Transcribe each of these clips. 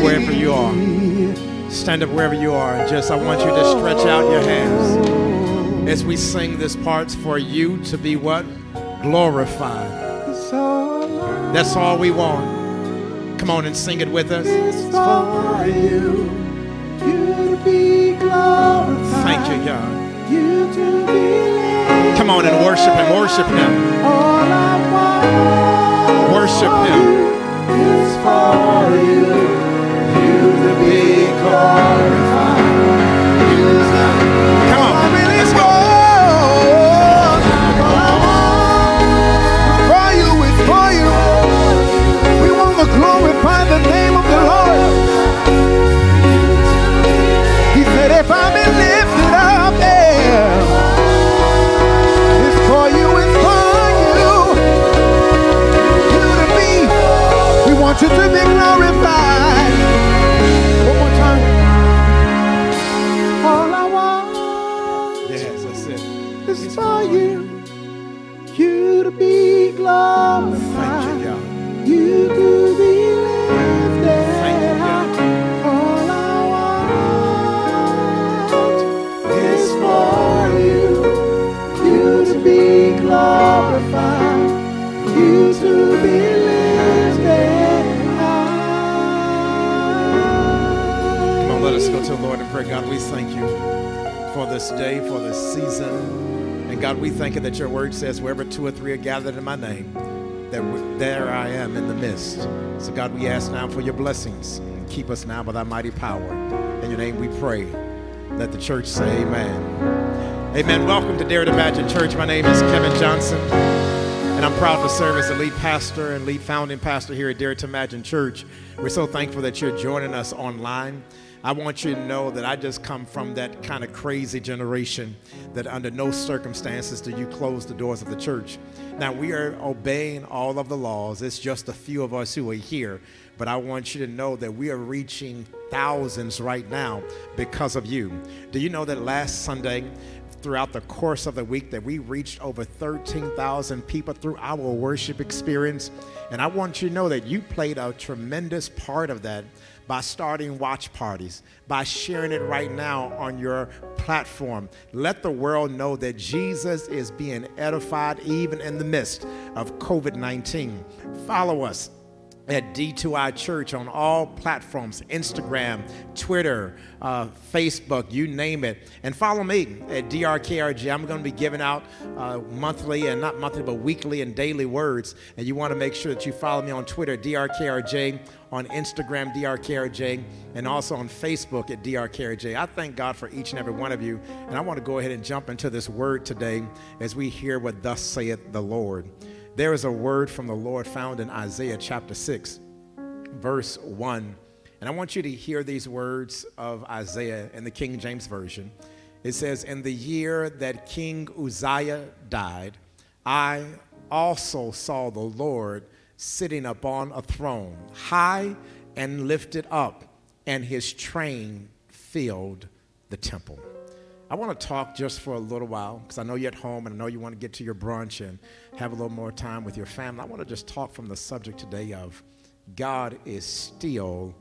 wherever you are. Stand up wherever you are. And just, I want you to stretch out your hands as we sing this part for you to be what? Glorified. That's all we want. Come on and sing it with us. It's for you, you to be glorified. Thank you, God. You to be lifted. Come on and worship Him. Worship Him. All I want Worship Him. is for you, you to be glorified. Come on, let's go. For you, it's for you. We want to glorify the name of the Lord. He said, if I be lifted up, yeah, it's for you, it's for you. You to be, we want you to be glorified. One more time. All I want, Yes, that's it. is for you, you to be glorified. Thank you, God. You to be lifted. Thank you, God. All I want is for you, you to be glorified, you to be lifted high. Come on, let us go to the Lord and pray. God, we thank you for this day, for this season. And God, we thank you that your word says, wherever two or three are gathered in my name, that there I am in the midst. So God, we ask now for your blessings. Keep us now by thy mighty power. In your name we pray. Let the church say amen. Amen. Welcome to Dare to Imagine Church. My name is Kevin Johnson, and I'm proud to serve as the lead pastor and lead founding pastor here at Dare to Imagine Church. We're so thankful that you're joining us online. I want you to know that I just come from that kind of crazy generation that under no circumstances do you close the doors of the church. Now, we are obeying all of the laws. It's just a few of us who are here. But I want you to know that we are reaching thousands right now because of you. Do you know that last Sunday, throughout the course of the week, that we reached over 13,000 people through our worship experience? And I want you to know that you played a tremendous part of that by starting watch parties, by sharing it right now on your platform. Let the world know that Jesus is being edified even in the midst of COVID-19. Follow us at D2I Church on all platforms, Instagram, Twitter, Facebook, you name it. And follow me at DRKRJ. I'm going to be giving out monthly, and not monthly, but weekly and daily words. And you want to make sure that you follow me on Twitter, DRKRJ, on Instagram, DRKRJ, and also on Facebook at DRKRJ. I thank God for each and every one of you. And I want to go ahead and jump into this word today as we hear what thus saith the Lord. There is a word from the Lord found in Isaiah chapter 6, verse 1. And I want you to hear these words of Isaiah in the King James Version. It says, in the year that King Uzziah died, I also saw the Lord sitting upon a throne, high and lifted up, and his train filled the temple. I want to talk just for a little while, because I know you're at home and I know you want to get to your brunch and have a little more time with your family. I want to just talk from the subject today of God is still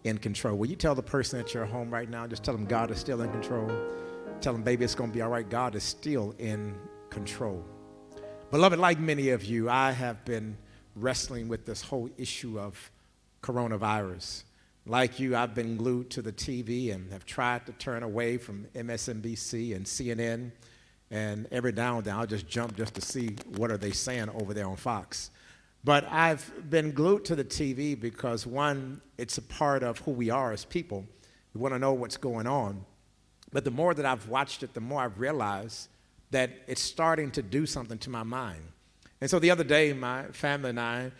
in control. Will you tell the person at your home right now, just tell them God is still in control. Tell them, baby, it's going to be all right. God is still in control. Beloved, like many of you, I have been wrestling with this whole issue of coronavirus. Like you, I've been glued to the TV and have tried to turn away from MSNBC and CNN. And every now and then, I'll just jump just to see what are they saying over there on Fox. But I've been glued to the TV because, one, it's a part of who we are as people. We want to know what's going on. But the more that I've watched it, the more I've realized that it's starting to do something to my mind. And so the other day, my family and I,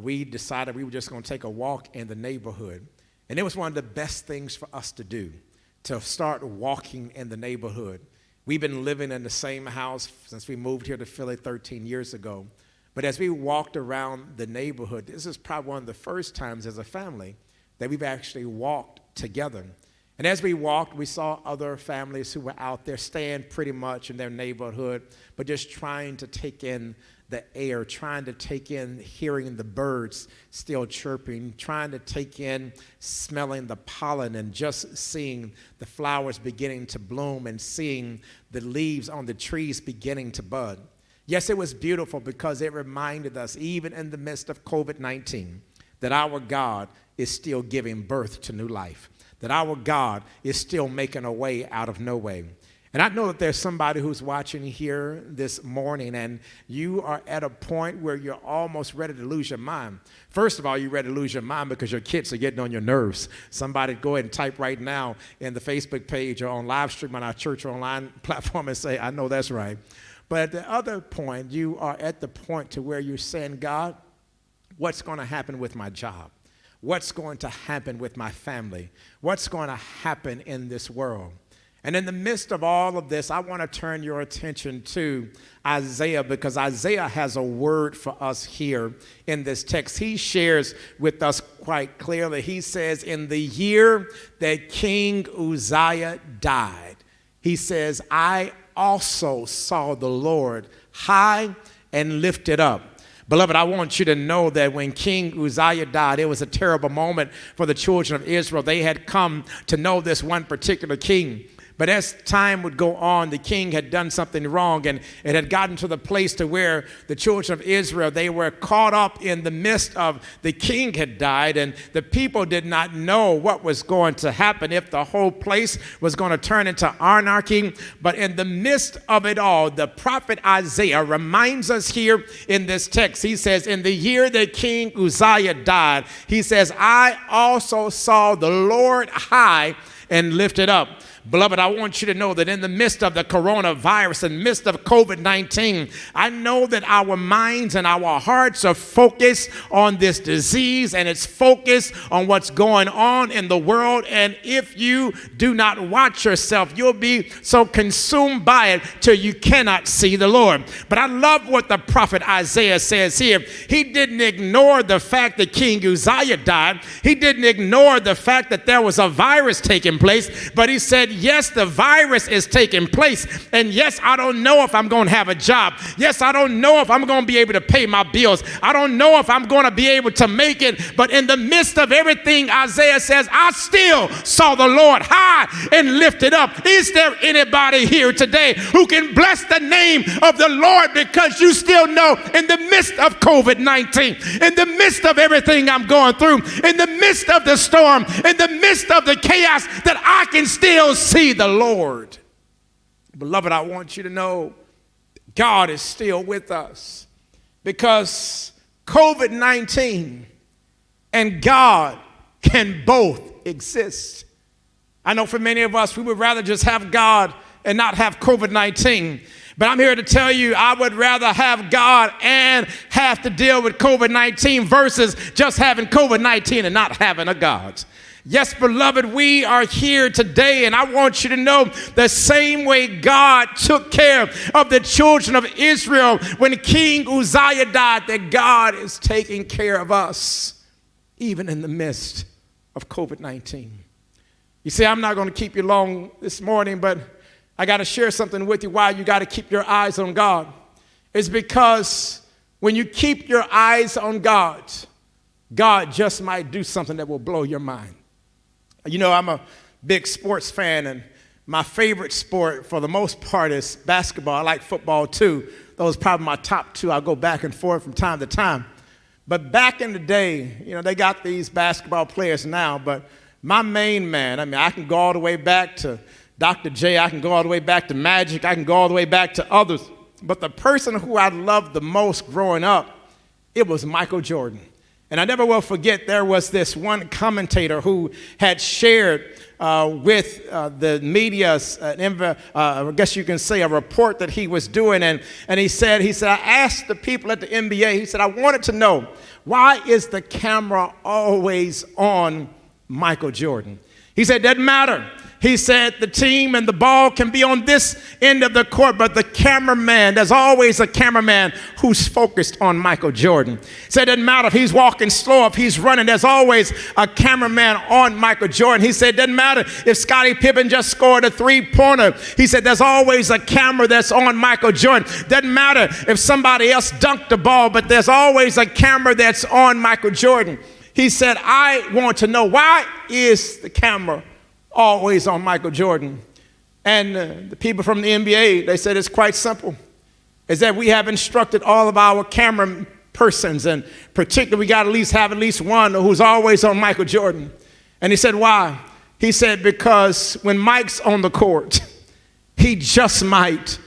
we decided we were just going to take a walk in the neighborhood. And it was one of the best things for us to do, to start walking in the neighborhood. We've been living in the same house since we moved here to Philly 13 years ago. But as we walked around the neighborhood, this is probably one of the first times as a family that we've actually walked together. And as we walked, we saw other families who were out there staying pretty much in their neighborhood, but just trying to take in the air, trying to take in hearing the birds still chirping, trying to take in smelling the pollen and just seeing the flowers beginning to bloom and seeing the leaves on the trees beginning to bud. Yes, it was beautiful because it reminded us, even in the midst of COVID-19, that our God is still giving birth to new life, that our God is still making a way out of no way. And I know that there's somebody who's watching here this morning and you are at a point where you're almost ready to lose your mind. First of all, you're ready to lose your mind because your kids are getting on your nerves. Somebody go ahead and type right now in the Facebook page or on live stream on our church online platform and say, I know that's right. But at the other point, you are at the point to where you're saying, God, what's going to happen with my job? What's going to happen with my family? What's going to happen in this world? And in the midst of all of this, I want to turn your attention to Isaiah because Isaiah has a word for us here in this text. He shares with us quite clearly. He says, in the year that King Uzziah died, he says, I also saw the Lord high and lifted up. Beloved, I want you to know that when King Uzziah died, it was a terrible moment for the children of Israel. They had come to know this one particular king. But as time would go on, the king had done something wrong, and it had gotten to the place to where the children of Israel, they were caught up in the midst of the king had died, and the people did not know what was going to happen, if the whole place was going to turn into anarchy. But in the midst of it all, the prophet Isaiah reminds us here in this text. He says, in the year that King Uzziah died, he says, I also saw the Lord high and lifted up. Beloved, I want you to know that in the midst of the coronavirus, in the midst of COVID-19, I know that our minds and our hearts are focused on this disease and it's focused on what's going on in the world. And if you do not watch yourself, you'll be so consumed by it till you cannot see the Lord. But I love what the prophet Isaiah says here. He didn't ignore the fact that King Uzziah died. He didn't ignore the fact that there was a virus taking place, but he said, yes, the virus is taking place. And yes, I don't know if I'm going to have a job. Yes, I don't know if I'm going to be able to pay my bills. I don't know if I'm going to be able to make it. But in the midst of everything, Isaiah says, I still saw the Lord high and lifted up. Is there anybody here today who can bless the name of the Lord because you still know in the midst of COVID-19, in the midst of everything I'm going through, in the midst of the storm, in the midst of the chaos, that I can still see the Lord? Beloved, I want you to know God is still with us because COVID-19 and God can both exist. I know for many of us, we would rather just have God and not have COVID-19. But I'm here to tell you, I would rather have God and have to deal with COVID-19 versus just having COVID-19 and not having a God. Yes, beloved, we are here today, and I want you to know the same way God took care of the children of Israel when King Uzziah died, that God is taking care of us, even in the midst of COVID-19. You see, I'm not going to keep you long this morning, but I got to share something with you why you got to keep your eyes on God. It's because when you keep your eyes on God, God just might do something that will blow your mind. You know, I'm a big sports fan, and my favorite sport for the most part is basketball. I like football too. Those are probably my top two. I go back and forth from time to time. But back in the day, you know, they got these basketball players now, but my main man, I can go all the way back to Dr. J. I can go all the way back to Magic. I can go all the way back to others. But the person who I loved the most growing up, it was Michael Jordan. And I never will forget, there was this one commentator who had shared with the media, I guess you can say, a report that he was doing. And he said, I asked the people at the NBA, he said, I wanted to know, why is the camera always on Michael Jordan? He said, doesn't matter. He said the team and the ball can be on this end of the court, but the cameraman, there's always a cameraman who's focused on Michael Jordan. He said it doesn't matter if he's walking slow, if he's running, there's always a cameraman on Michael Jordan. He said it doesn't matter if Scottie Pippen just scored a three-pointer. He said there's always a camera that's on Michael Jordan. Doesn't matter if somebody else dunked the ball, but there's always a camera that's on Michael Jordan. He said, I want to know, why is the camera always on Michael Jordan? And the people from the NBA, they said it's quite simple. Is that we have instructed all of our camera persons, and particularly we got to have at least one who's always on Michael Jordan. And he said, why? He said, because when Mike's on the court, he just might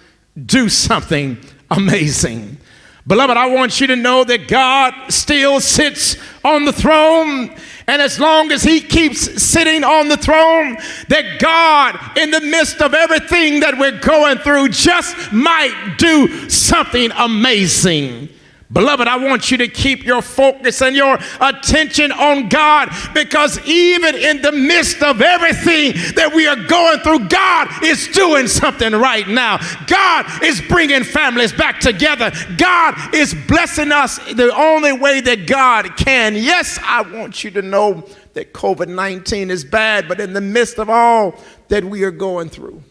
do something amazing. Beloved, I want you to know that God still sits on the throne. And as long as he keeps sitting on the throne, that God, in the midst of everything that we're going through, just might do something amazing. Beloved, I want you to keep your focus and your attention on God, because even in the midst of everything that we are going through, God is doing something right now. God is bringing families back together. God is blessing us the only way that God can. Yes, I want you to know that COVID-19 is bad, but in the midst of all that we are going through,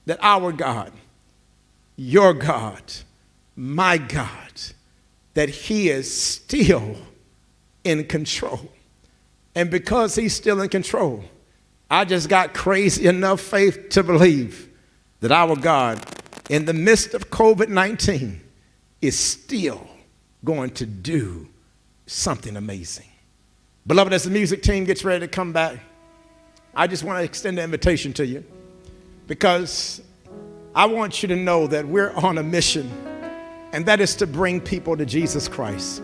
that our God, your God, my God, that he is still in control. And because he's still in control, I just got crazy enough faith to believe that our God, in the midst of COVID-19, is still going to do something amazing. Beloved, as the music team gets ready to come back, I just want to extend an invitation to you, because I want you to know that we're on a mission, and that is to bring people to Jesus Christ.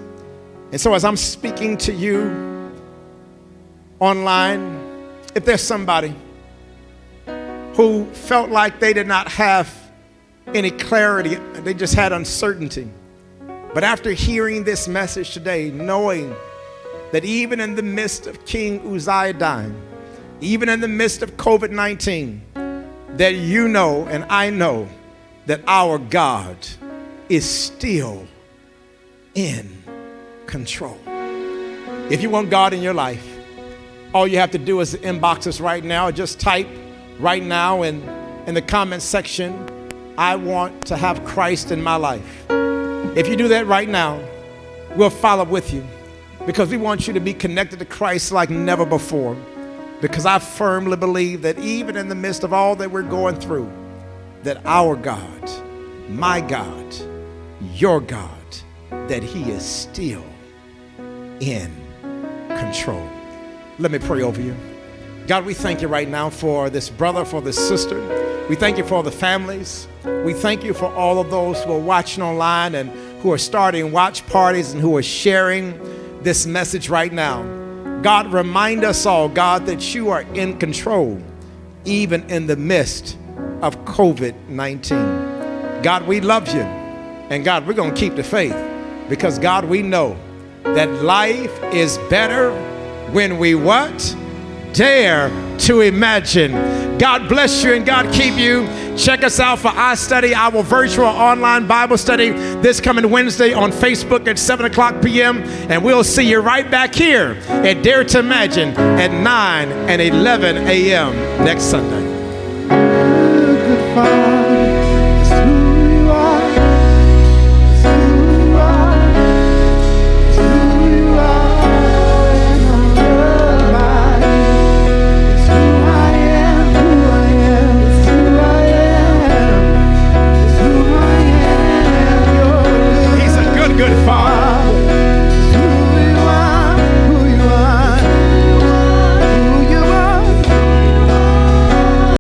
And so as I'm speaking to you online, if there's somebody who felt like they did not have any clarity, they just had uncertainty, but after hearing this message today, knowing that even in the midst of King Uzziah dying, even in the midst of COVID-19, that you know and I know that our God is still in control. If you want God in your life, all you have to do is inbox us right now. Just type right now in the comment section, I want to have Christ in my life. If you do that right now, we'll follow up with you, because we want you to be connected to Christ like never before. Because I firmly believe that even in the midst of all that we're going through, that our God, my God, your God, that he is still in control. Let me pray over you. God, we thank you right now for this brother, for this sister. We thank you for the families. We thank you for all of those who are watching online and who are starting watch parties and who are sharing this message right now. God, remind us all, God, that you are in control, even in the midst of COVID-19. God, we love you. And God, we're going to keep the faith, because God, we know that life is better when we what? Dare to imagine. God bless you and God keep you. Check us out for iStudy, our virtual online Bible study this coming Wednesday on Facebook at 7:00 p.m. And we'll see you right back here at Dare to Imagine at 9 and 11 a.m. next Sunday.